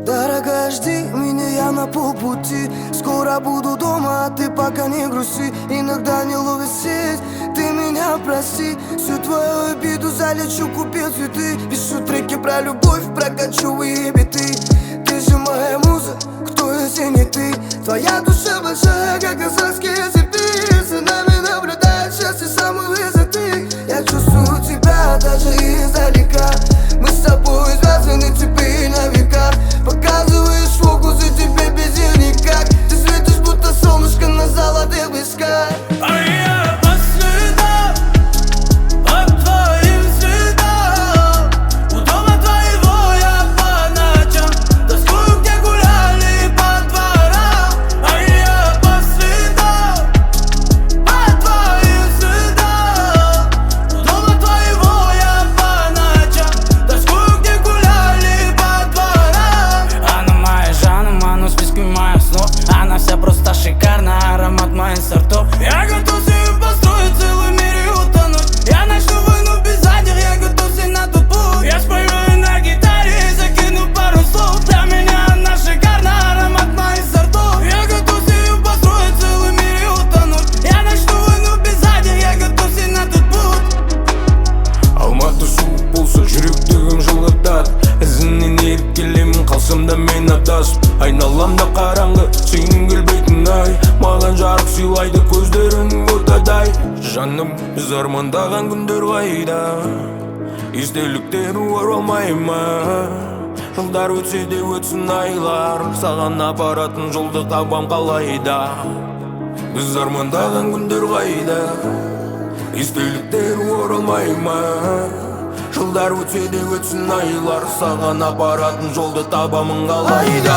Дорогая, жди меня, я на полпути. Скоро буду дома, а ты пока не грусти. Иногда не ловит сеть, ты меня прости. Всю твою обиду залечу, купил цветы. Пишу треки про любовь, прокачиваю биты. Ты же моя муза, кто если не ты? Твоя душа большая, как казахские цепи. За нами наблюдает счастье самой высоты. Я чувствую тебя даже издалека. Мы с тобой связаны теперь на века. Показываешь фокусы, тебе без них никак. Ты светишь, будто солнышко на золотых песках. А я по следам, по твоим следам. У дома твоего я по ночам тоскую, где гуляли по дворам. А я по следам, по твоим следам. У дома твоего я по ночам тоскую, где гуляли по дворам. Она моя Жанна, но в списке моих снов. Она вся просто шикарна, аромат моих сортов. Я готов себе построить целый мир и утонуть. Я начну войну без задних, я готов сесть на тот путь. Я спою и на гитаре и закину пару слов. Для меня она шикарна, аромат моих сортов. Я готов себе построить целый мир и утонуть. Я начну войну без задних, я готов сесть на тот путь. Алматы суық болса жүректегім жылытады. Ізінен еріп келемін, қалсам да мен адасып. Айналамда қараңғы, сенің келбетің ай. Маған жарық сыйлайды көздерің отадай. Жаным, біз армандаған күндер қайда? Естеліктер оралмай ма? Жылдар өтсе де өтсін айлар, саған апаратын жолды табам қалайда? Біз армандаған күндер қайда? Естеліктер оралмай ма? Жылдар өтсе де өтсін айлар, саған апаратын жолды табамын қалайда?